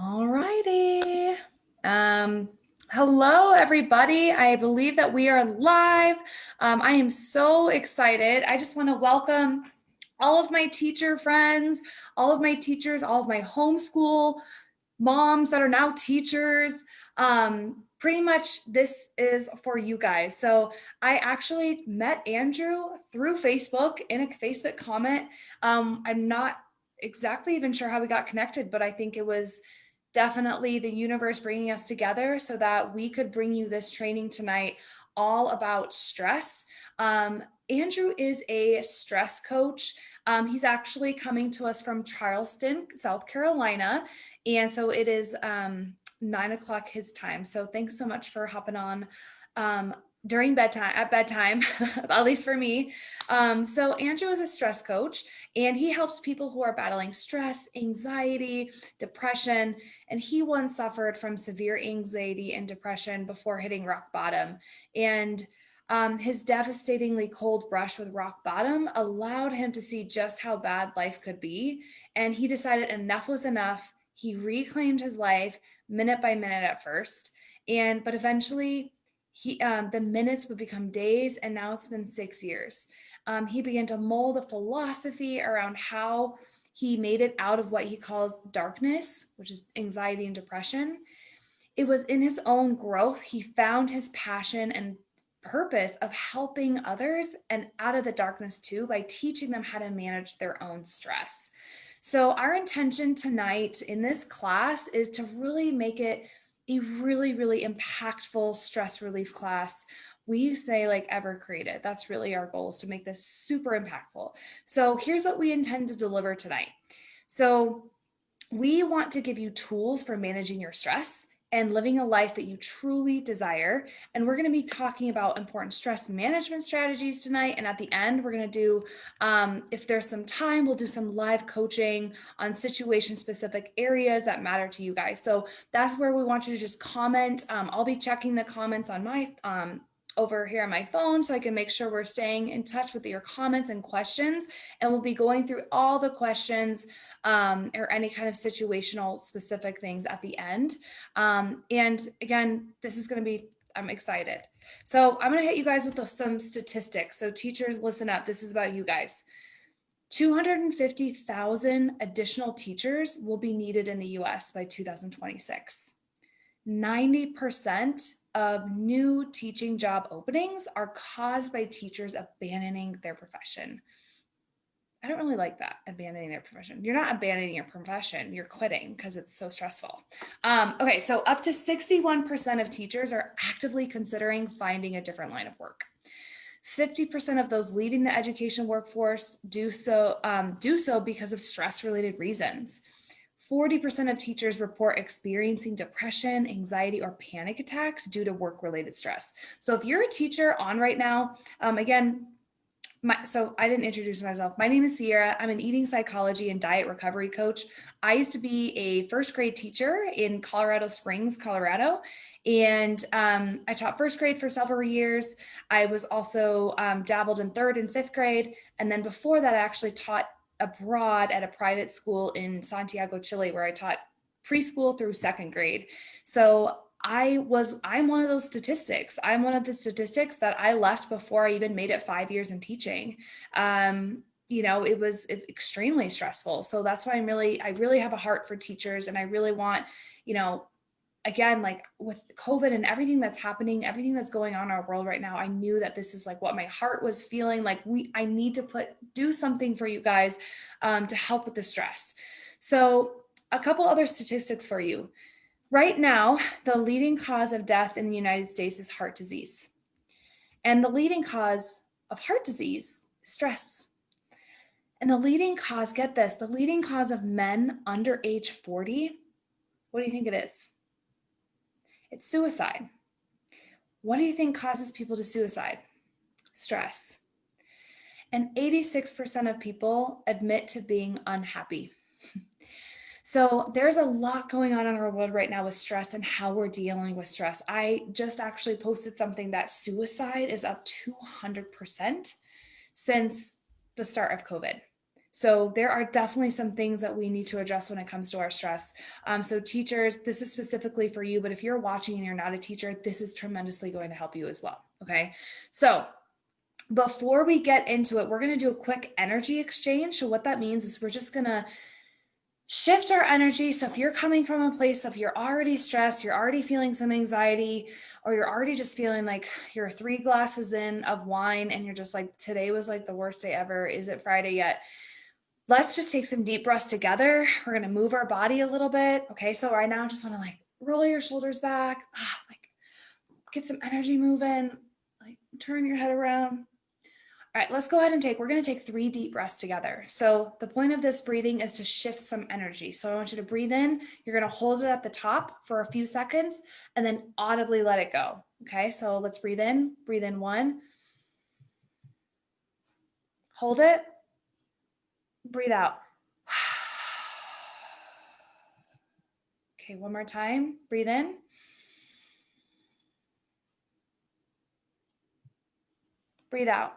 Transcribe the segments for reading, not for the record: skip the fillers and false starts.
All righty. Hello, everybody. I believe that we are live. I am so excited. I just want to welcome all of my teacher friends, all of my teachers, all of my homeschool moms that are now teachers. Pretty much this is for you guys. So I actually met Andrew through Facebook in a Facebook comment. I'm not exactly even sure how we got connected, but I think it was definitely the universe bringing us together so that we could bring you this training tonight all about stress. Andrew is a stress coach. He's actually coming to us from Charleston, South Carolina. And so it is 9 o'clock his time. So thanks so much for hopping on during bedtime, at bedtime, at least for me. So Andrew is a stress coach, and he helps people who are battling stress, anxiety, depression, and he once suffered from severe anxiety and depression before hitting rock bottom. And his devastatingly cold brush with rock bottom allowed him to see just how bad life could be. And he decided enough was enough. He reclaimed his life minute by minute at first. But eventually the minutes would become days, and now it's been 6 years. He began to mold a philosophy around how he made it out of what he calls darkness, which is anxiety and depression. It was in his own growth he found his passion and purpose of helping others and out of the darkness too, by teaching them how to manage their own stress. So our intention tonight in this class is to really make it a really, really impactful stress relief class. We say like ever created. That's really our goal, is to make this super impactful. So here's what we intend to deliver tonight. So we want to give you tools for managing your stress and living a life that you truly desire. And we're going to be talking about important stress management strategies tonight. And at the end, we're going to do, if there's some time, we'll do some live coaching on situation specific areas that matter to you guys. So that's where we want you to just comment. I'll be checking the comments on my over here on my phone so I can make sure we're staying in touch with your comments and questions. And we'll be going through all the questions or any kind of situational specific things at the end. And again, this is going to be, I'm excited. So I'm going to hit you guys with some statistics. So teachers, listen up. This is about you guys. 250,000 additional teachers will be needed in the US by 2026. 90% of new teaching job openings are caused by teachers abandoning their profession. I don't really like that, abandoning their profession. You're not abandoning your profession, you're quitting because it's so stressful. Okay, so up to 61% of teachers are actively considering finding a different line of work. 50% of those leaving the education workforce do so because of stress-related reasons. 40% of teachers report experiencing depression, anxiety, or panic attacks due to work-related stress. So if you're a teacher on right now, again, so I didn't introduce myself. My name is Sierra. I'm an eating psychology and diet recovery coach. I used to be a first grade teacher in Colorado Springs, Colorado. And I taught first grade for several years. I was also dabbled in third and fifth grade. And then before that, I actually taught abroad at a private school in Santiago, Chile, where I taught preschool through second grade. So I'm one of those statistics. I'm one of the statistics that I left before I even made it 5 years in teaching. It was extremely stressful. So that's why I really have a heart for teachers, and I really want, again, like with COVID and everything that's happening, everything that's going on in our world right now, I knew that this is like what my heart was feeling. Like I need to do something for you guys to help with the stress. So a couple other statistics for you. Right now, the leading cause of death in the United States is heart disease. And the leading cause of heart disease is stress. And the leading cause, get this, the leading cause of men under age 40, what do you think it is? It's suicide. What do you think causes people to suicide? Stress. And 86% of people admit to being unhappy. So there's a lot going on in our world right now with stress and how we're dealing with stress. I just actually posted something that suicide is up 200% since the start of COVID. So there are definitely some things that we need to address when it comes to our stress. So teachers, this is specifically for you, but if you're watching and you're not a teacher, this is tremendously going to help you as well. Okay. So before we get into it, we're going to do a quick energy exchange. So what that means is we're just going to shift our energy. So if you're coming from a place of you're already stressed, you're already feeling some anxiety, or you're already just feeling like you're 3 glasses in of wine and you're just like, today was like the worst day ever. Is it Friday yet? Let's just take some deep breaths together. We're going to move our body a little bit. Okay. So right now, just want to like roll your shoulders back, like get some energy moving, like turn your head around. All right, let's go ahead and we're going to take 3 deep breaths together. So the point of this breathing is to shift some energy. So I want you to breathe in. You're going to hold it at the top for a few seconds and then audibly let it go. Okay, so let's breathe in. Breathe in 1. Hold it. Breathe out. Okay, one more time. Breathe in. Breathe out.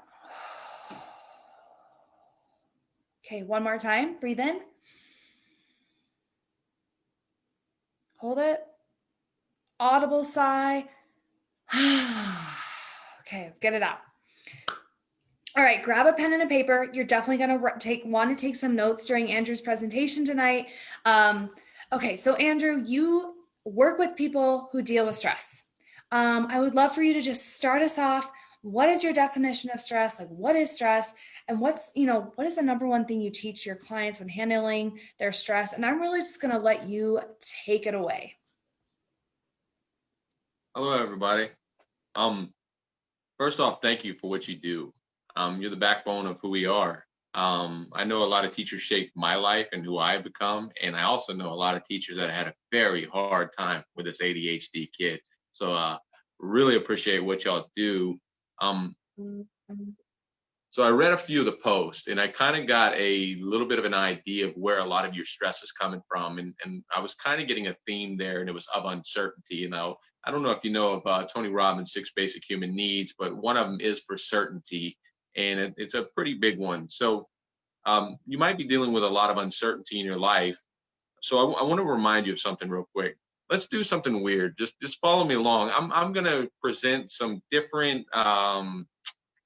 Okay, one more time. Breathe in. Hold it. Audible sigh. Okay, let's get it out. All right, grab a pen and a paper. You're definitely going to want to take some notes during Andrew's presentation tonight. Okay, so Andrew, you work with people who deal with stress. I would love for you to just start us off. What is your definition of stress? Like, what is stress? And what is the number one thing you teach your clients when handling their stress? And I'm really just going to let you take it away. Hello, everybody. First off, thank you for what you do. You're the backbone of who we are. I know a lot of teachers shaped my life and who I've become, and I also know a lot of teachers that had a very hard time with this ADHD kid. So really appreciate what y'all do. So I read a few of the posts and I kind of got a little bit of an idea of where a lot of your stress is coming from. And I was kind of getting a theme there, and it was of uncertainty. I don't know if you know about Tony Robbins' 6 basic human needs, but one of them is for certainty. And it's a pretty big one. So you might be dealing with a lot of uncertainty in your life. So I want to remind you of something real quick. Let's do something weird. Just follow me along. I'm going to present some different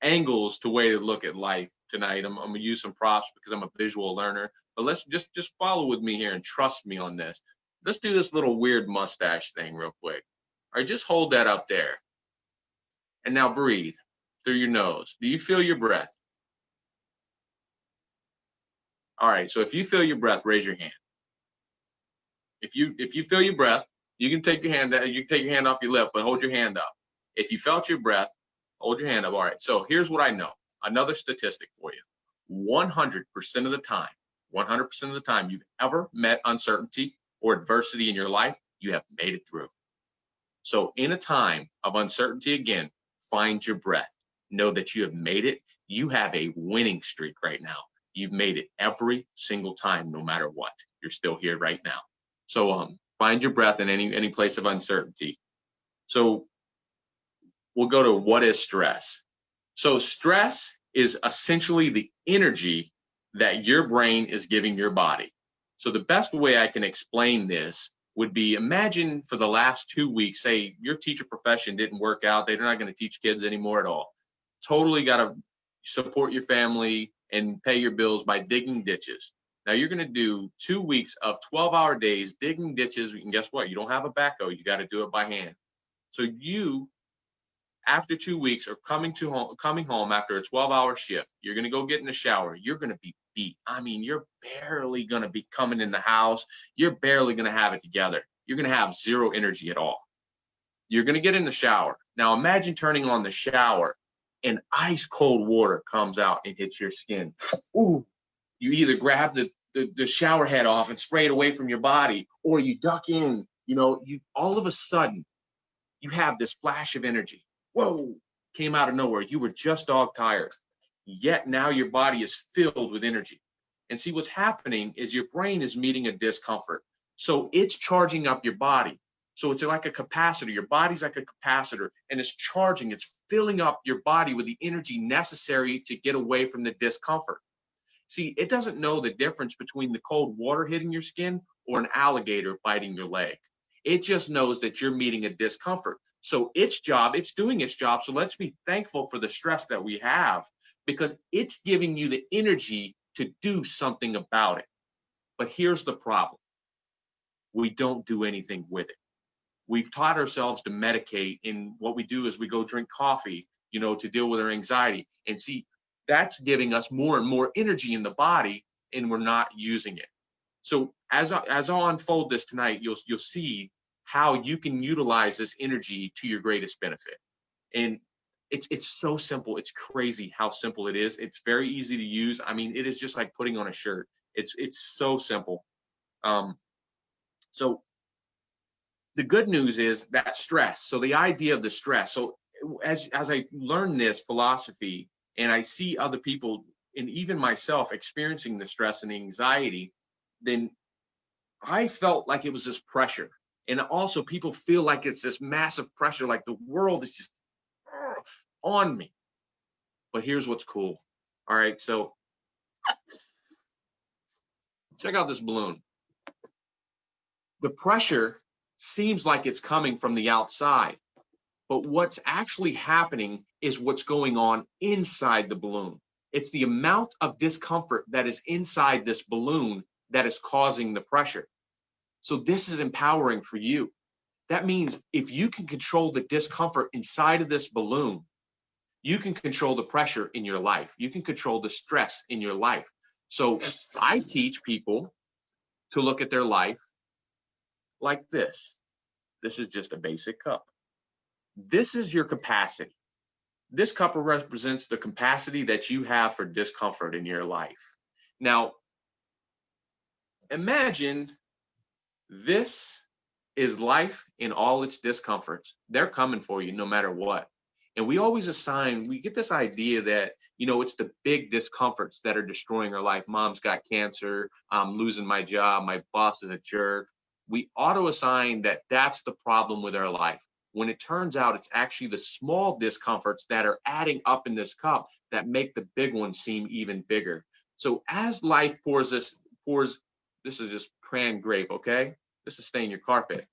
angles to way to look at life tonight. I'm gonna use some props because I'm a visual learner, but let's just follow with me here and trust me on this. Let's do this little weird mustache thing real quick. All right, just hold that up there. And now breathe through your nose. Do you feel your breath? All right, so if you feel your breath, raise your hand. If you feel your breath, you can take your hand down, you can take your hand off your lip, but hold your hand up. If you felt your breath, hold your hand up. All right. So here's what I know. Another statistic for you. 100% of the time, 100% of the time you've ever met uncertainty or adversity in your life, you have made it through. So in a time of uncertainty, again, find your breath. Know that you have made it. You have a winning streak right now. You've made it every single time, no matter what. You're still here right now. So find your breath in any place of uncertainty. So we'll go to what is stress. So stress is essentially the energy that your brain is giving your body. So the best way I can explain this would be, imagine for the last 2 weeks, say your teacher profession didn't work out. They're not going to teach kids anymore at all. Totally got to support your family and pay your bills by digging ditches. Now you're going to do 2 weeks of 12-hour days digging ditches. And guess what? You don't have a backhoe. You got to do it by hand. So you, after 2 weeks, are coming home after a 12-hour shift. You're going to go get in the shower. You're going to be beat. I mean, you're barely going to be coming in the house. You're barely going to have it together. You're going to have zero energy at all. You're going to get in the shower. Now imagine turning on the shower and ice cold water comes out and hits your skin. Ooh, you either grab the shower head off and spray it away from your body, or you duck in. You all of a sudden, you have this flash of energy. Whoa, came out of nowhere. You were just dog tired. Yet now your body is filled with energy. And see, what's happening is your brain is meeting a discomfort. So it's charging up your body. So it's like a capacitor. Your body's like a capacitor, and it's charging. It's filling up your body with the energy necessary to get away from the discomfort. See, it doesn't know the difference between the cold water hitting your skin or an alligator biting your leg. It just knows that you're meeting a discomfort. So it's doing its job. So let's be thankful for the stress that we have, because it's giving you the energy to do something about it. But here's the problem. We don't do anything with it. We've taught ourselves to medicate, and what we do is we go drink coffee, to deal with our anxiety. And see, that's giving us more and more energy in the body, and we're not using it. So as I'll unfold this tonight, you'll see how you can utilize this energy to your greatest benefit. And it's so simple. It's crazy how simple it is. It's very easy to use. I mean, it is just like putting on a shirt. It's so simple. So the good news is that stress. So the idea of the stress. So as I learn this philosophy and I see other people and even myself experiencing the stress and the anxiety, then I felt like it was this pressure. And also people feel like it's this massive pressure, like the world is just on me. But here's what's cool. All right, so check out this balloon. The pressure seems like it's coming from the outside, but what's actually happening is what's going on inside the balloon. It's the amount of discomfort that is inside this balloon that is causing the pressure. So this is empowering for you. That means if you can control the discomfort inside of this balloon, you can control the pressure in your life. You can control the stress in your life. So I teach people to look at their life like this. This is just a basic cup. This is your capacity. This cup represents the capacity that you have for discomfort in your life. Now, imagine this is life in all its discomforts. They're coming for you no matter what. And we always we get this idea that, it's the big discomforts that are destroying our life. Mom's got cancer. I'm losing my job. My boss is a jerk. We auto assign that that's the problem with our life, when it turns out it's actually the small discomforts that are adding up in this cup that make the big ones seem even bigger. So as life pours, this is just cran grape, okay? This is stain your carpet.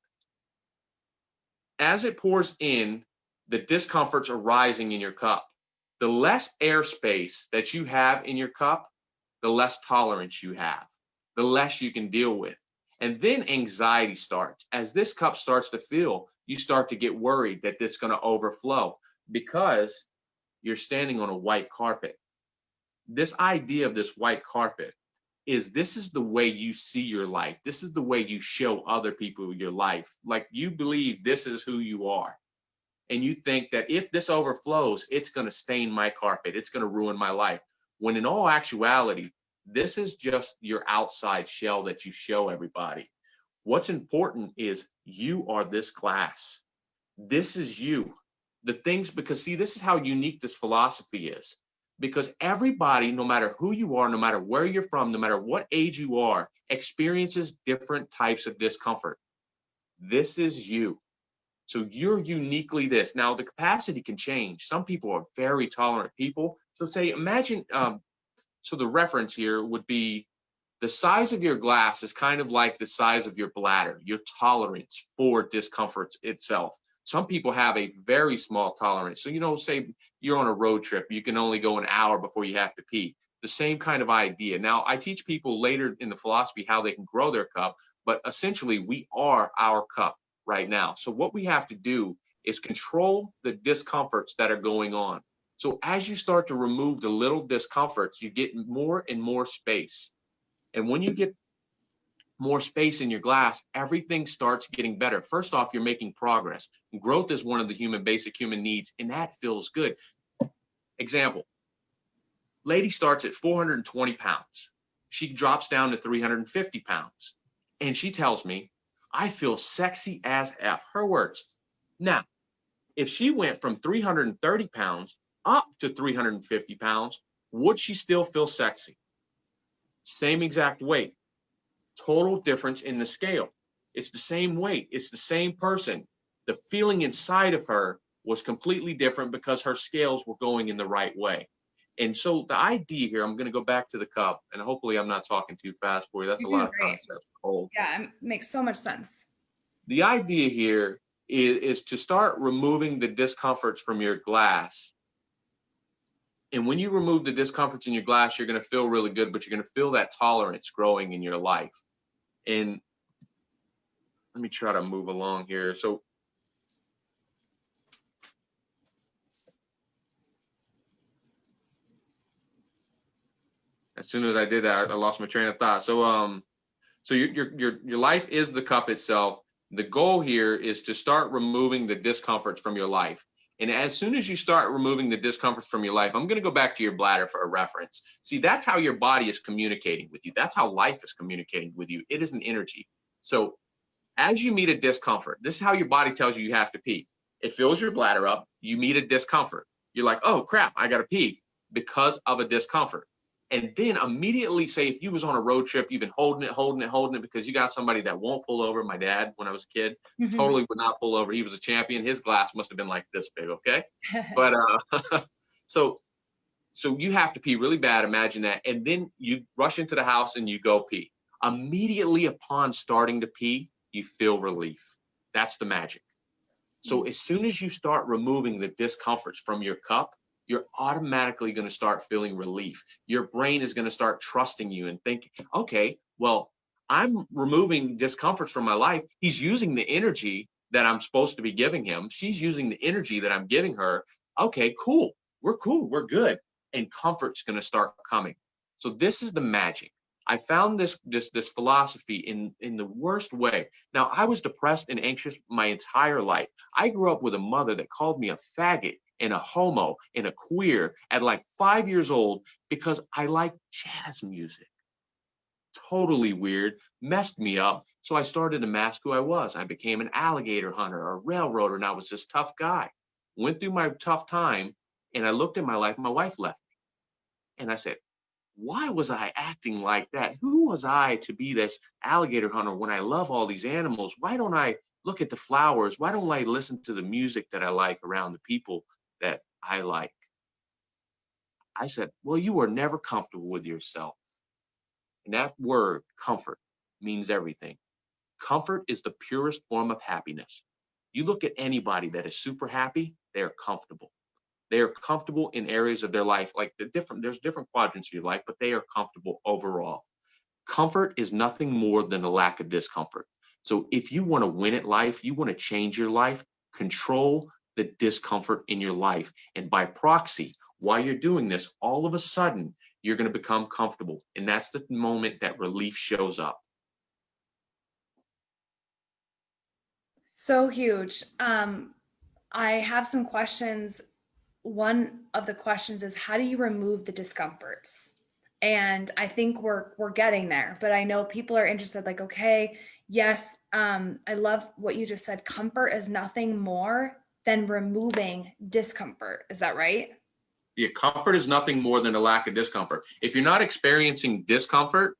As it pours in, the discomforts are rising in your cup. The less airspace that you have in your cup, the less tolerance you have, the less you can deal with. And then anxiety starts. As this cup starts to fill, you start to get worried that it's going to overflow because you're standing on a white carpet. This idea of this white carpet this is the way you see your life. This is the way you show other people your life. Like you believe this is who you are. And you think that if this overflows, it's going to stain my carpet. It's going to ruin my life. When in all actuality, this is just your outside shell that you show everybody. What's important is you are this glass. This is you. Because see, this is how unique this philosophy is. Because everybody, no matter who you are, no matter where you're from, no matter what age you are, experiences different types of discomfort. This is you. So you're uniquely this. Now, the capacity can change. Some people are very tolerant people. So imagine, so the reference here would be the size of your glass is kind of like the size of your bladder, your tolerance for discomfort itself. Some people have a very small tolerance. So, say you're on a road trip, you can only go an hour before you have to pee. The same kind of idea. Now, I teach people later in the philosophy how they can grow their cup, but essentially we are our cup right now. So what we have to do is control the discomforts that are going on. So as you start to remove the little discomforts, you get more and more space. And when you get more space in your glass, everything starts getting better. First off, you're making progress. Growth is one of the basic human needs, and that feels good. Example, lady starts at 420 pounds. She drops down to 350 pounds. And she tells me, I feel sexy as F. Her words. Now, if she went from 330 pounds up to 350 pounds, would she still feel sexy? Same exact weight. Total difference in the scale. It's the same weight. It's the same person. The feeling inside of her was completely different because her scales were going in the right way. And so the idea here, I'm going to go back to the cup, and hopefully I'm not talking too fast for you. That's a You're lot doing of great. concepts to hold. Yeah, it makes so much sense. The idea here is to start removing the discomforts from your glass. And when you remove the discomforts in your glass, you're going to feel really good, but you're going to feel that tolerance growing in your life. And let me try to move along here. So as soon as I did that, I lost my train of thought. So your life is the cup itself. The goal here is to start removing the discomforts from your life. And as soon as you start removing the discomforts from your life, I'm going to go back to your bladder for a reference. See, that's how your body is communicating with you. That's how life is communicating with you. It is an energy. So as you meet a discomfort, this is how your body tells you have to pee. It fills your bladder up. You meet a discomfort. You're like, oh crap, I got to pee because of a discomfort. And then immediately say, if you was on a road trip, you've been holding it because you got somebody that won't pull over. My dad, when I was a kid, totally would not pull over. He was a champion. His glass must have been like this big, okay? But so you have to pee really bad, imagine that. And then you rush into the house and you go pee. Immediately upon starting to pee, you feel relief. That's the magic. So as soon as you start removing the discomforts from your cup, you're automatically going to start feeling relief. Your brain is going to start trusting you and think, okay, well, I'm removing discomforts from my life. He's using the energy that I'm supposed to be giving him. She's using the energy that I'm giving her. Okay, cool. We're good. And comfort's going to start coming. So this is the magic. I found this philosophy in the worst way. Now, I was depressed and anxious my entire life. I grew up with a mother that called me a faggot and a homo and a queer at like 5 years old because I liked jazz music. Totally weird, messed me up. So I started to mask who I was. I became an alligator hunter, a railroader, and I was this tough guy. Went through my tough time, and I looked at my life. My wife left me. And I said, why was I acting like that? Who was I to be this alligator hunter when I love all these animals? Why don't I look at the flowers? Why don't I listen to the music that I like around the people that I like? I said, well, you are never comfortable with yourself. And that word, comfort, means everything. Comfort is the purest form of happiness. You look at anybody that is super happy, they are comfortable. They are comfortable in areas of their life, like there's different quadrants of your life, but they are comfortable overall. Comfort is nothing more than a lack of discomfort. So if you want to win at life, you want to change your life, control the discomfort in your life. And by proxy, while you're doing this, all of a sudden, you're going to become comfortable. And that's the moment that relief shows up. So huge. I have some questions. One of the questions is, how do you remove the discomforts? And I think we're getting there, but I know people are interested, like, okay, yes, I love what you just said. Comfort is nothing more than removing discomfort. Is that right? Yeah, comfort is nothing more than a lack of discomfort. If you're not experiencing discomfort,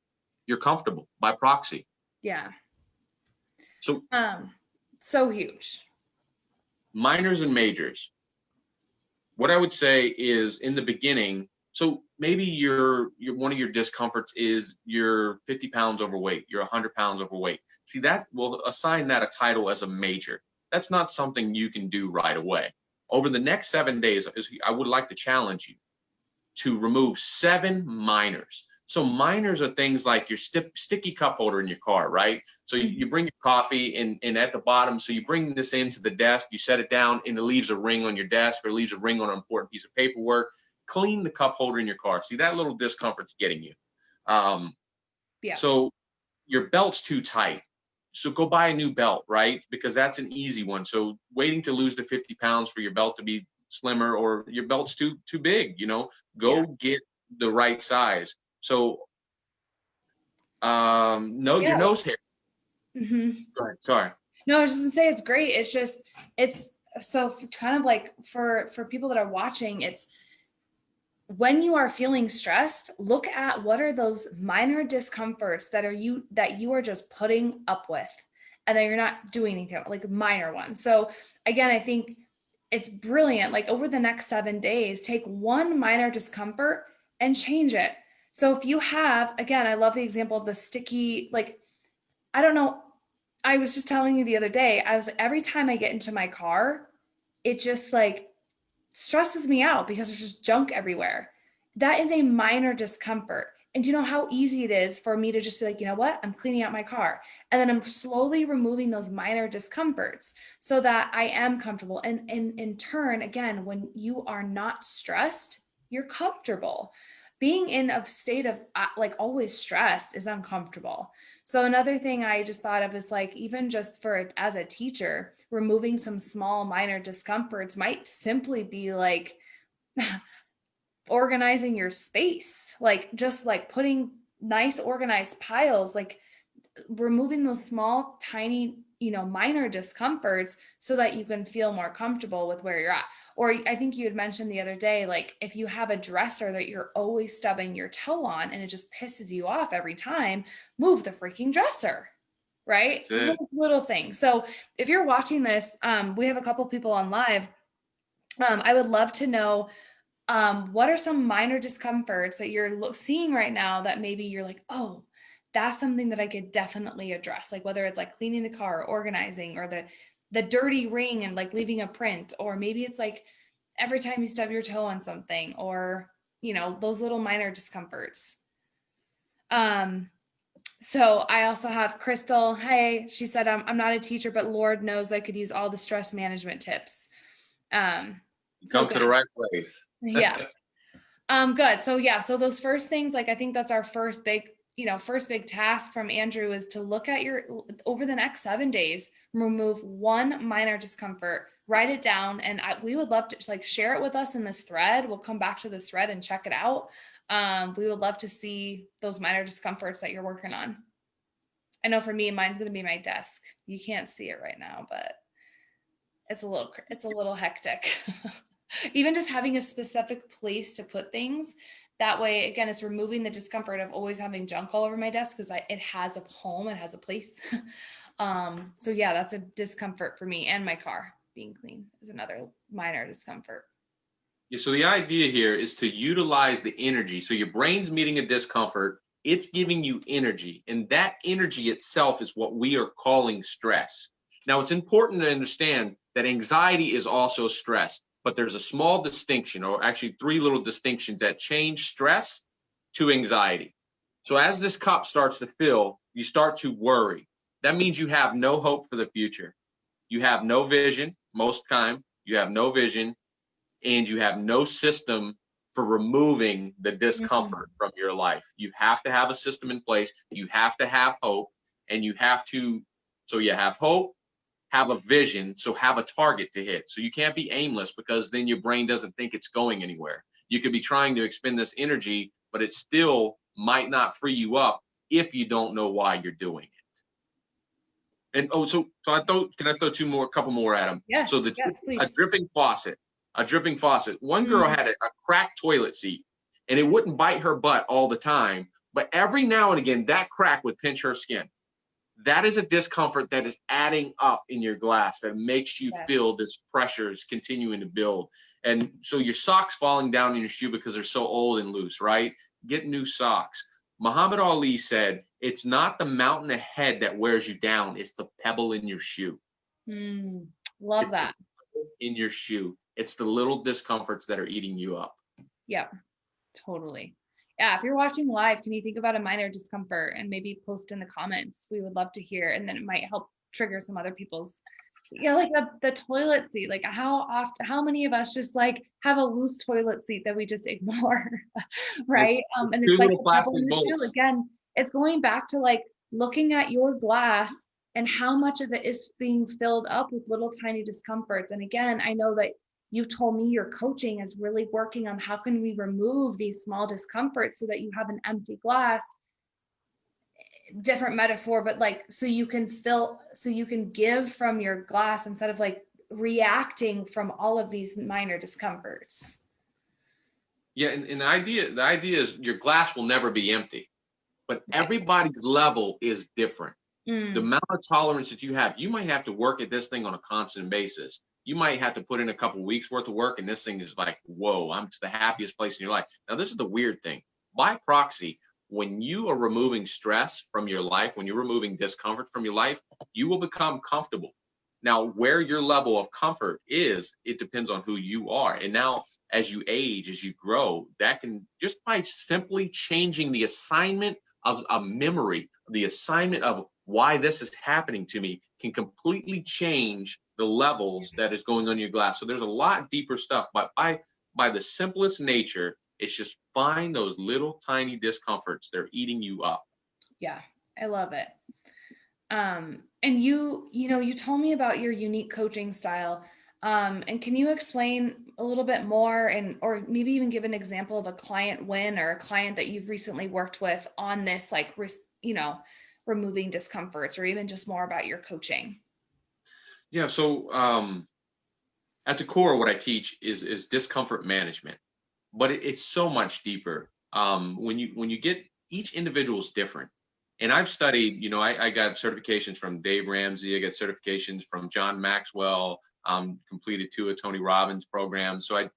you're comfortable by proxy. Yeah. So So huge. minors and majors. What I would say is in the beginning, so maybe your one of your discomforts is you're 50 pounds overweight, you're 100 pounds overweight. See, that will assign that a title as a major. That's not something you can do right away. Over the next 7 days, I would like to challenge you to remove 7 minors. So minors are things like your sticky cup holder in your car, right? So you bring your coffee and at the bottom, so you bring this into the desk, you set it down and it leaves a ring on your desk or leaves a ring on an important piece of paperwork. Clean the cup holder in your car. See, that little discomfort's getting you. Yeah. So your belt's too tight. So go buy a new belt, right? Because that's an easy one. So waiting to lose the 50 pounds for your belt to be slimmer or your belt's too big, go get the right size. So your nose hair. Go ahead. Sorry. No, I was just gonna say it's great. It's so kind of like for people that are watching, it's when you are feeling stressed, look at what are those minor discomforts that you are just putting up with and that you're not doing anything about, like minor ones. So again, I think it's brilliant. Like over the next 7 days, take one minor discomfort and change it. So if you have, again, I love the example of the sticky, like, I don't know. I was just telling you the other day, I was like, every time I get into my car, it just like stresses me out because there's just junk everywhere. That is a minor discomfort. And you know how easy it is for me to just be like, you know what? I'm cleaning out my car. And then I'm slowly removing those minor discomforts so that I am comfortable. And in turn, again, when you are not stressed, you're comfortable. Being in a state of like always stressed is uncomfortable. So another thing I just thought of is like, even just for as a teacher, removing some small minor discomforts might simply be like organizing your space, like just like putting nice organized piles, like removing those small, tiny, minor discomforts so that you can feel more comfortable with where you're at. Or I think you had mentioned the other day, like if you have a dresser that you're always stubbing your toe on and it just pisses you off every time, move the freaking dresser, right? Little things. So if you're watching this, we have a couple people on live. I would love to know what are some minor discomforts that you're seeing right now that maybe you're like, oh, that's something that I could definitely address. Like whether it's like cleaning the car, organizing, or the dirty ring and like leaving a print, or maybe it's like every time you stub your toe on something, or those little minor discomforts. So I also have Crystal. Hey, she said, I'm not a teacher, but Lord knows I could use all the stress management tips. Come to the right place. Yeah. Good. So yeah, so those first things, like I think that's our first big task from Andrew is to look at over the next 7 days, remove one minor discomfort, write it down. And we would love to like share it with us in this thread. We'll come back to this thread and check it out. We would love to see those minor discomforts that you're working on. I know for me, mine's going to be my desk. You can't see it right now, but it's a little hectic. Even just having a specific place to put things. That way, again, it's removing the discomfort of always having junk all over my desk because it has a home, it has a place. So yeah, that's a discomfort for me, and my car being clean is another minor discomfort. Yeah, so the idea here is to utilize the energy. So your brain's meeting a discomfort, it's giving you energy, and that energy itself is what we are calling stress. Now, it's important to understand that anxiety is also stress. But there's a small distinction, or actually 3 little distinctions that change stress to anxiety. So as this cup starts to fill, you start to worry. That means you have no hope for the future. You have no vision, most time, you have no vision, and you have no system for removing the discomfort from your life. You have to have a system in place. You have to have hope, and you have to, so you have hope, have a vision, so have a target to hit. So you can't be aimless because then your brain doesn't think it's going anywhere. You could be trying to expend this energy, but it still might not free you up if you don't know why you're doing it. And so can I throw a couple more at them? Yes, so yes, please. A dripping faucet. One girl had a cracked toilet seat, and it wouldn't bite her butt all the time, but every now and again that crack would pinch her skin. That is a discomfort that is adding up in your glass that makes you feel this pressure is continuing to build. And so your socks falling down in your shoe because they're so old and loose, right? Get new socks. Muhammad Ali said, it's not the mountain ahead that wears you down, it's the pebble in your shoe. Love that. In your shoe. It's the little discomforts that are eating you up. Yeah, totally. Yeah, if you're watching live, can you think about a minor discomfort and maybe post in the comments? We would love to hear, and then it might help trigger some other people's. Yeah, like the toilet seat. Like how many of us just like have a loose toilet seat that we just ignore, right? And it's like the pebble in the shoe. Again, it's going back to like looking at your glass and how much of it is being filled up with little tiny discomforts. And again, I know that you've told me your coaching is really working on how can we remove these small discomforts so that you have an empty glass. Different metaphor, but like so you can give from your glass instead of like reacting from all of these minor discomforts. Yeah, and the idea is your glass will never be empty, but everybody's level is different. The amount of tolerance that you have, you might have to work at this thing on a constant basis. you might have to put in a couple weeks worth of work, and this thing is like, whoa, I'm to the happiest place in your life. Now, this is the weird thing. By proxy, when you are removing stress from your life, when you're removing discomfort from your life, you will become comfortable. Now, where your level of comfort is, it depends on who you are. And now, as you age, as you grow, that can, just by simply changing the assignment of a memory, the assignment of why this is happening to me, can completely change the levels that is going on in your glass. So there's a lot deeper stuff, but by the simplest nature, it's just find those little tiny discomforts. They're eating you up. Yeah, I love it. And you told me about your unique coaching style. And can you explain a little bit more, and or maybe even give an example of a client win or a client that you've recently worked with on this, like, removing discomforts, or even just more about your coaching? Yeah. So at the core, what I teach is discomfort management, but it's so much deeper. When you get, each individual is different. And I've studied, I got certifications from Dave Ramsey. I got certifications from John Maxwell, completed 2 of Tony Robbins programs. So I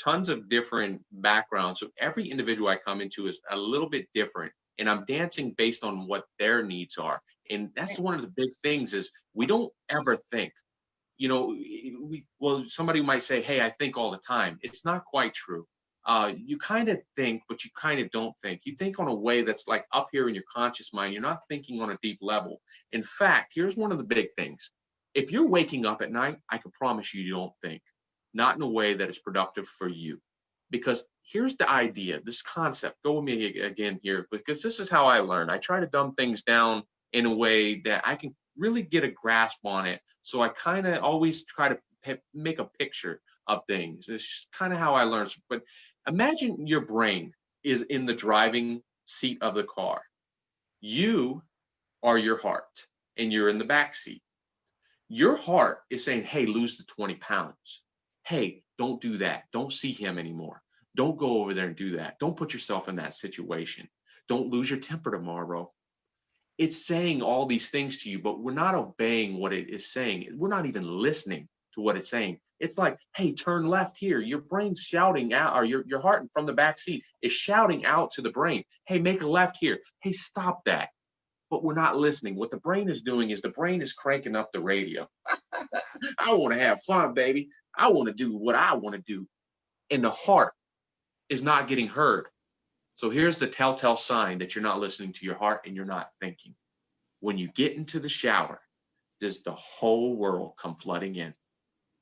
tons of different backgrounds. So every individual I come into is a little bit different. And I'm dancing based on what their needs are. And that's one of the big things is we don't ever think, somebody might say, hey, I think all the time. It's not quite true. You kind of think, but you kind of don't think. You think on a way that's like up here in your conscious mind. You're not thinking on a deep level. In fact, here's one of the big things. If you're waking up at night, I can promise you don't think, not in a way that is productive for you. Because here's the idea, this concept, go with me again here, because this is how I learn. I try to dumb things down in a way that I can really get a grasp on it. So I kind of always try to make a picture of things. It's just kind of how I learn. But imagine your brain is in the driving seat of the car. You are your heart, and you're in the back seat. Your heart is saying, hey, lose the 20 pounds. Hey, don't do that. Don't see him anymore. Don't go over there and do that. Don't put yourself in that situation. Don't lose your temper tomorrow. It's saying all these things to you, but we're not obeying what it is saying. We're not even listening to what it's saying. It's like, hey, turn left here. Your brain's shouting out, or your heart from the back seat is shouting out to the brain, hey, make a left here. Hey, stop that. But we're not listening. What the brain is doing is the brain is cranking up the radio. I want to have fun, baby. I want to do what I want to do. And the heart is not getting heard. So here's the telltale sign that you're not listening to your heart and you're not thinking. When you get into the shower, does the whole world come flooding in?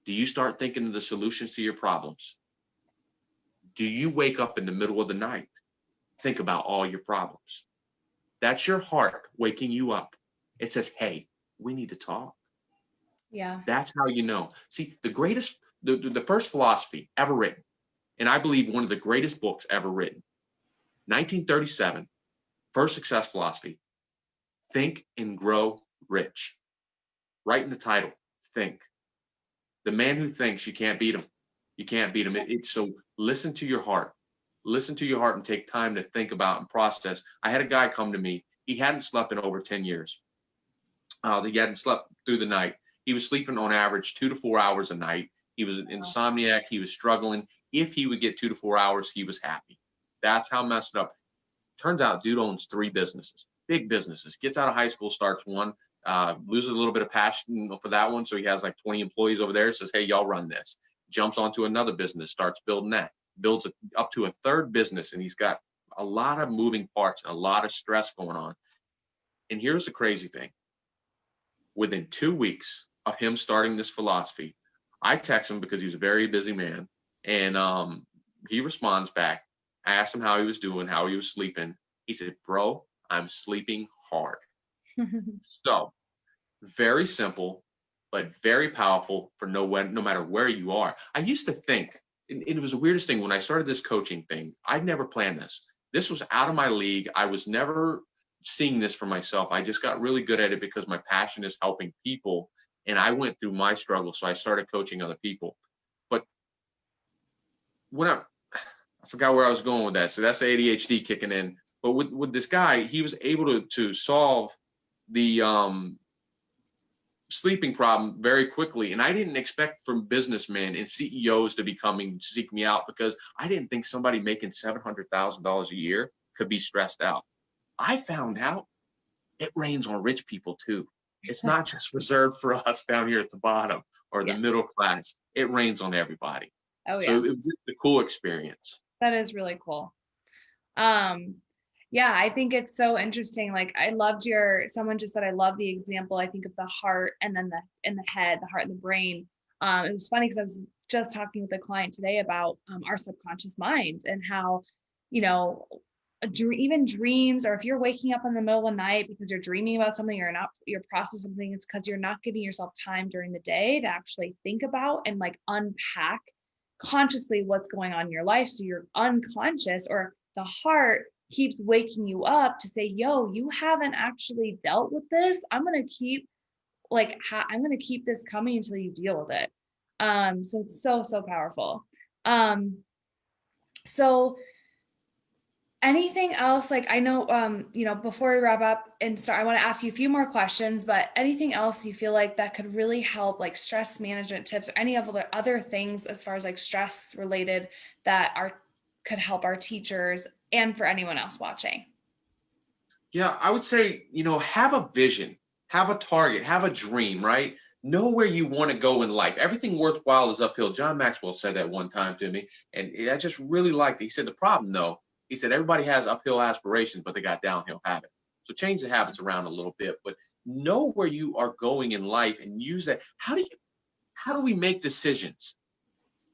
Do you start thinking of the solutions to your problems? Do you wake up in the middle of the night, think about all your problems? That's your heart waking you up. It says, hey, we need to talk. Yeah. That's how you know. See, the first philosophy ever written, and I believe one of the greatest books ever written, 1937, First Success Philosophy, Think and Grow Rich. Right in the title, Think. The man who thinks, you can't beat him. You can't beat him. So listen to your heart. Listen to your heart and take time to think about and process. I had a guy come to me. He hadn't slept in over 10 years. He hadn't slept through the night. He was sleeping on average 2 to 4 hours a night. He was an insomniac. He was struggling. If he would get 2 to 4 hours, he was happy. That's how messed up. Turns out dude owns 3 businesses, big businesses. Gets out of high school, starts one, loses a little bit of passion for that one. So he has like 20 employees over there, says, hey, y'all run this. Jumps onto another business, starts building that. Builds up to a 3rd business, and he's got a lot of moving parts and a lot of stress going on. And here's the crazy thing. Within 2 weeks of him starting this philosophy, I text him because he's a very busy man, and he responds back. I asked him how he was doing, how he was sleeping. He said, bro, I'm sleeping hard. So very simple, but very powerful for no matter where you are. I used to think, and it was the weirdest thing when I started this coaching thing, I'd never planned this. This was out of my league. I was never seeing this for myself. I just got really good at it because my passion is helping people. And I went through my struggle. So I started coaching other people. But when I forgot where I was going with that. So that's the ADHD kicking in. But with this guy, he was able to solve the sleeping problem very quickly. And I didn't expect from businessmen and CEOs to be coming to seek me out because I didn't think somebody making $700,000 a year could be stressed out. I found out it rains on rich people too. It's not just reserved for us down here at the bottom or the Yeah. middle class. It rains on everybody. Oh yeah. So it was just a cool experience. That is really cool. Yeah, I think it's so interesting. Like I loved someone just said, I love the example. I think of the heart and then the head, the heart and the brain. It was funny because I was just talking with a client today about our subconscious mind and how, you know, even dreams, or if you're waking up in the middle of the night because you're dreaming about something, you're processing something, it's because you're not giving yourself time during the day to actually think about and like unpack consciously what's going on in your life. So you're unconscious, or the heart keeps waking you up to say, yo, you haven't actually dealt with this. I'm going to keep this coming until you deal with it. So it's so powerful. So anything else, like I know, before we wrap up and start, I want to ask you a few more questions, but anything else you feel like that could really help, like stress management tips or any of the other things as far as like stress related that could help our teachers and for anyone else watching? Yeah, I would say, have a vision, have a target, have a dream, right? Know where you want to go in life. Everything worthwhile is uphill. John Maxwell said that one time to me, and I just really liked it. He said, the problem, though, he said, everybody has uphill aspirations, but they got downhill habits. So change the habits around a little bit, but know where you are going in life and use that. How do we make decisions?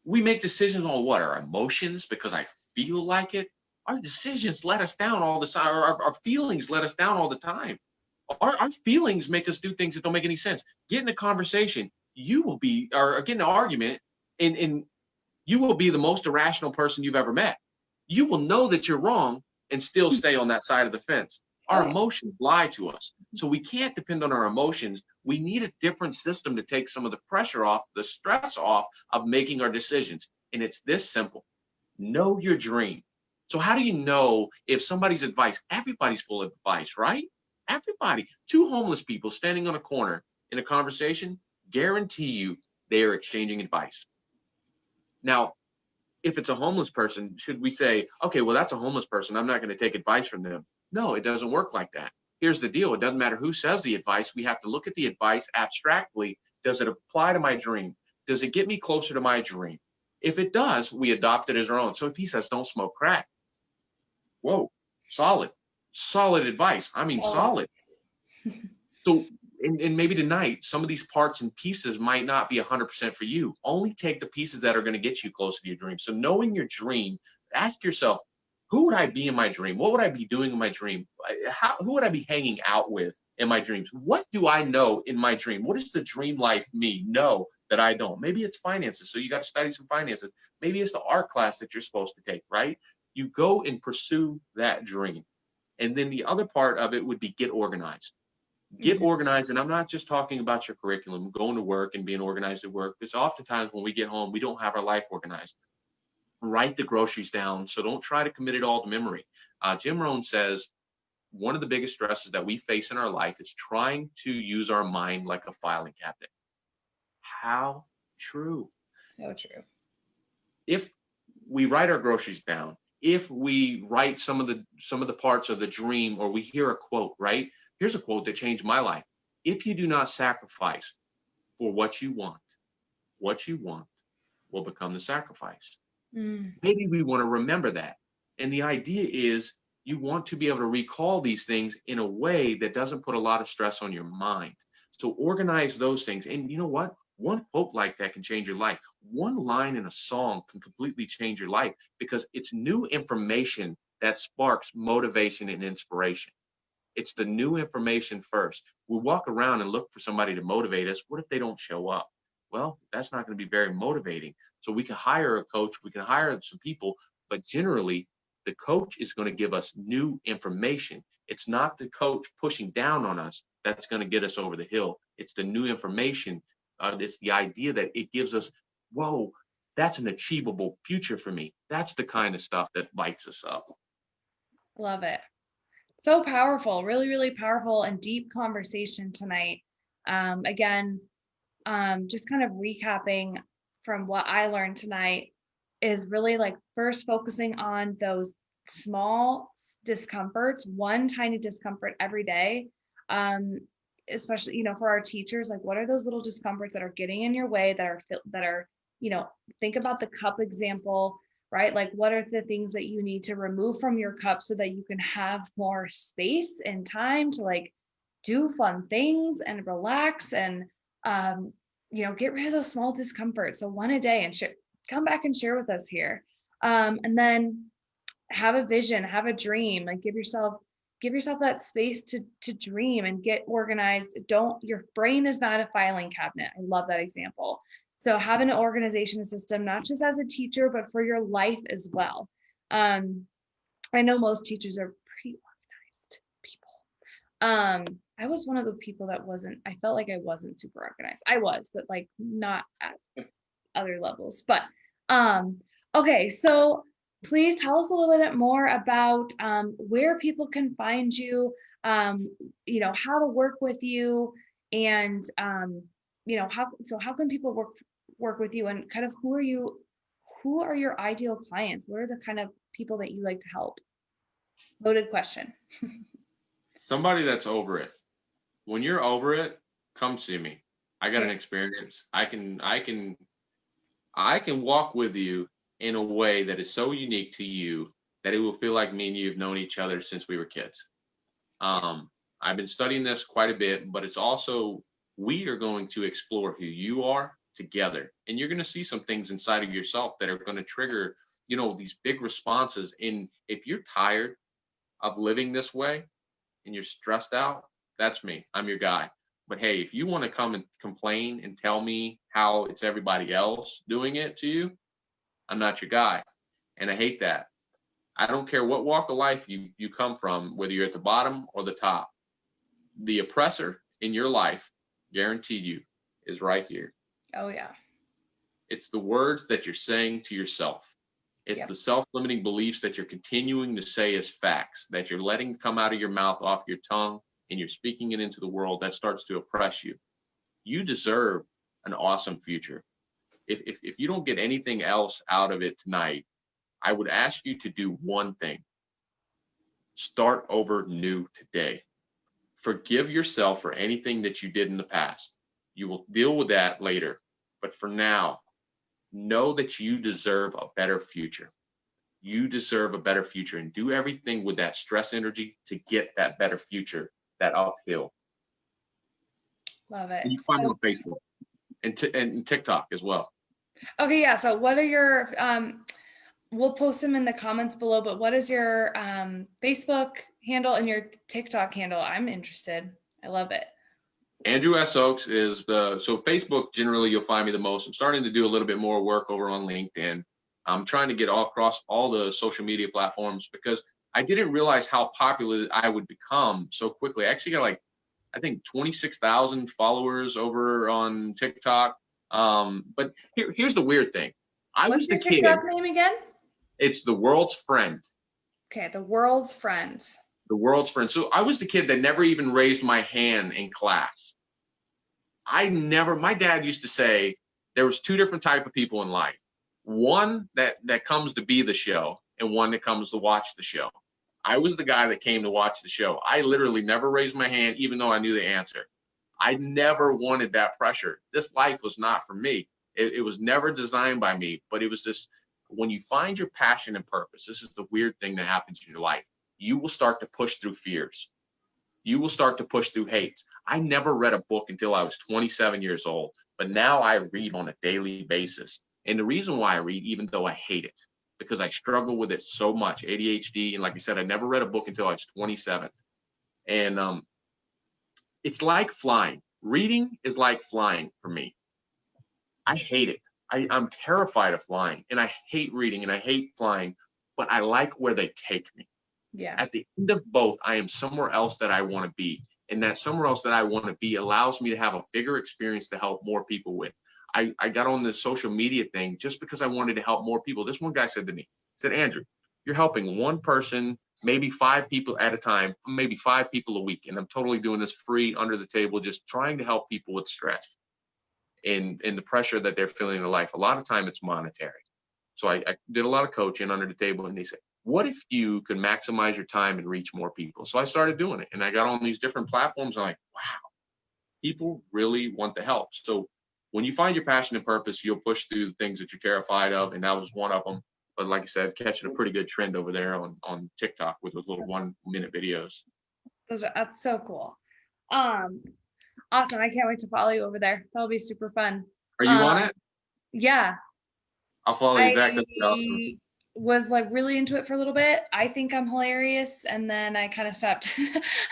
We make decisions on what? Our emotions, because I feel like it. Our decisions let us down all the time. Our feelings let us down all the time. Our feelings make us do things that don't make any sense. Get in a conversation, or get in an argument, and you will be the most irrational person you've ever met. You will know that you're wrong and still stay on that side of the fence. Our emotions lie to us. So we can't depend on our emotions. We need a different system to take some of the pressure off, the stress off of making our decisions. And it's this simple. Know your dream. So how do you know if somebody's advice, everybody's full of advice, right? Everybody. Two homeless people standing on a corner in a conversation, guarantee you they are exchanging advice. Now, if it's a homeless person, should we say, okay, well, that's a homeless person, I'm not going to take advice from them? No, it doesn't work like that. Here's the deal. It doesn't matter who says the advice. We have to look at the advice abstractly. Does it apply to my dream? Does it get me closer to my dream? If it does, we adopt it as our own. So if he says, don't smoke crack, whoa, solid advice. I mean, solid. So, and maybe tonight, some of these parts and pieces might not be 100% for you. Only take the pieces that are going to get you closer to your dream. So knowing your dream, ask yourself, who would I be in my dream? What would I be doing in my dream? Who would I be hanging out with in my dreams? What do I know in my dream? What does the dream life me know that I don't? Maybe it's finances. So you got to study some finances. Maybe it's the art class that you're supposed to take, right? You go and pursue that dream. And then the other part of it would be get organized. Get organized. And I'm not just talking about your curriculum, going to work and being organized at work, because oftentimes when we get home, we don't have our life organized. Write the groceries down. So don't try to commit it all to memory. Jim Rohn says one of the biggest stresses that we face in our life is trying to use our mind like a filing cabinet. How true. So true. If we write our groceries down, if we write some of the parts of the dream, or we hear a quote, right? Here's a quote that changed my life. If you do not sacrifice for what you want will become the sacrifice. Maybe we want to remember that. And the idea is you want to be able to recall these things in a way that doesn't put a lot of stress on your mind. So organize those things. And you know what? One quote like that can change your life. One line in a song can completely change your life because it's new information that sparks motivation and inspiration. It's the new information first. We walk around and look for somebody to motivate us. What if they don't show up? Well, that's not going to be very motivating. So we can hire a coach, we can hire some people, but generally the coach is going to give us new information. It's not the coach pushing down on us that's going to get us over the hill. It's the new information. It's the idea that it gives us, whoa, that's an achievable future for me. That's the kind of stuff that lights us up. Love it. So powerful, really, really powerful and deep conversation tonight. Again, just kind of recapping from what I learned tonight is really like first focusing on those small discomforts, one tiny discomfort every day. Especially, you know, for our teachers, like what are those little discomforts that are getting in your way that are, you know, think about the cup example, right? Like what are the things that you need to remove from your cup so that you can have more space and time to like do fun things and relax and you know, get rid of those small discomforts. So one a day and come back and share with us here. And then have a vision, have a dream, like give yourself that space to dream and get organized. Your brain is not a filing cabinet. I love that example. So have an organization system, not just as a teacher, but for your life as well. I know most teachers are pretty organized people. I was one of the people that I felt like I wasn't super organized. I was, but like not at other levels. But okay, so please tell us a little bit more about where people can find you, you know, how to work with you, and you know, how can people work with you, and kind of who are your ideal clients? What are the kind of people that you like to help? Loaded question. Somebody that's over it. When you're over it, come see me. I got an experience. I can walk with you in a way that is so unique to you that it will feel like me and you have known each other since we were kids. I've been studying this quite a bit, but it's also, we are going to explore who you are together. And you're going to see some things inside of yourself that are going to trigger, you know, these big responses. And if you're tired of living this way and you're stressed out, that's me. I'm your guy. But hey, if you want to come and complain and tell me how it's everybody else doing it to you, I'm not your guy. And I hate that. I don't care what walk of life you come from, whether you're at the bottom or the top. The oppressor in your life, guaranteed you, is right here. Oh yeah. It's the words that you're saying to yourself. It's the self-limiting beliefs that you're continuing to say as facts, that you're letting come out of your mouth, off your tongue, and you're speaking it into the world that starts to oppress you. You deserve an awesome future. If you don't get anything else out of it tonight, I would ask you to do one thing. Start over new today. Forgive yourself for anything that you did in the past. You will deal with that later. But for now, know that you deserve a better future. You deserve a better future, and do everything with that stress energy to get that better future, that uphill. Love it. And you find me on Facebook and TikTok as well. Okay, yeah. So what are your we'll post them in the comments below, but what is your Facebook handle and your TikTok handle? I'm interested. I love it. Andrew S. Oaks is so Facebook, generally you'll find me the most. I'm starting to do a little bit more work over on LinkedIn. I'm trying to get all across all the social media platforms because I didn't realize how popular I would become so quickly. I actually got like, I think 26,000 followers over on TikTok. But here's the weird thing. What's your TikTok name again? It's The World's Friend. Okay, The World's Friend. The World's Friend. So I was the kid that never even raised my hand in class. My dad used to say there was two different type of people in life. One that comes to be the show and one that comes to watch the show. I was the guy that came to watch the show. I literally never raised my hand, even though I knew the answer. I never wanted that pressure. This life was not for me. It was never designed by me, but it was just, when you find your passion and purpose, this is the weird thing that happens in your life. You will start to push through fears. You will start to push through hates. I never read a book until I was 27 years old, but now I read on a daily basis. And the reason why I read, even though I hate it, because I struggle with it so much, ADHD. And like I said, I never read a book until I was 27. And it's like flying. Reading is like flying for me. I hate it. I'm terrified of flying, and I hate reading and I hate flying, but I like where they take me. Yeah. At the end of both, I am somewhere else that I want to be. And that somewhere else that I want to be allows me to have a bigger experience to help more people with. I got on this social media thing just because I wanted to help more people. This one guy said to me, said, Andrew, you're helping one person maybe 5 people at a time, maybe 5 people a week. And I'm totally doing this free under the table, just trying to help people with stress and the pressure that they're feeling in life. A lot of time it's monetary. So I did a lot of coaching under the table, and they said, what if you could maximize your time and reach more people? So I started doing it, and I got on these different platforms. And I'm like, wow, people really want the help. So when you find your passion and purpose, you'll push through the things that you're terrified of. And that was one of them. But like I said, catching a pretty good trend over there on TikTok with those little 1-minute videos. That's so cool. Awesome. I can't wait to follow you over there. That'll be super fun. Are you on it? Yeah. I'll follow you back. That'd be awesome. Was like really into it for a little bit. I think I'm hilarious, and then I kind of stopped.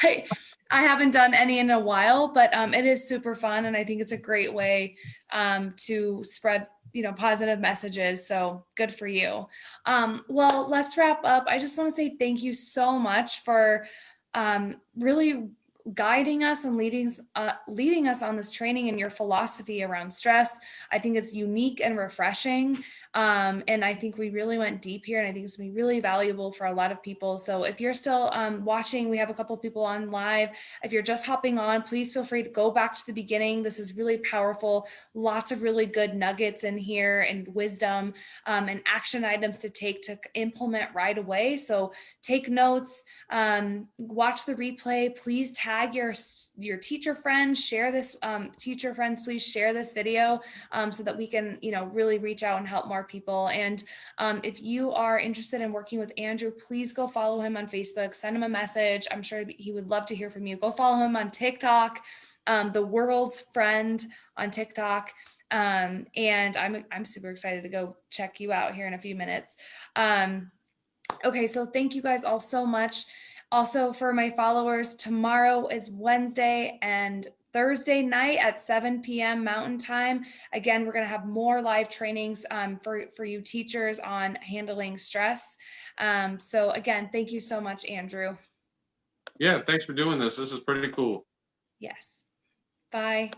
I haven't done any in a while, but it is super fun, and I think it's a great way to spread, you know, positive messages. So good for you. Well, let's wrap up. I just want to say thank you so much for really guiding us and leading us on this training and your philosophy around stress. I think it's unique and refreshing. And I think we really went deep here, and I think it's gonna be really valuable for a lot of people. So if you're still watching, we have a couple of people on live. If you're just hopping on, please feel free to go back to the beginning. This is really powerful. Lots of really good nuggets in here, and wisdom and action items to take to implement right away. So take notes, watch the replay. Please tag your teacher friends, share this, teacher friends, please share this video so that we can, you know, really reach out and help more people. And if you are interested in working with Andrew, please go follow him on Facebook, send him a message. I'm sure he would love to hear from you. Go follow him on TikTok, the world's friend on TikTok. And I'm super excited to go check you out here in a few minutes. Okay, so thank you guys all so much. Also, for my followers, tomorrow is Wednesday and Thursday night at 7 p.m. Mountain Time. Again, we're going to have more live trainings for you teachers on handling stress. So again, thank you so much, Andrew. Yeah, thanks for doing this. This is pretty cool. Yes. Bye.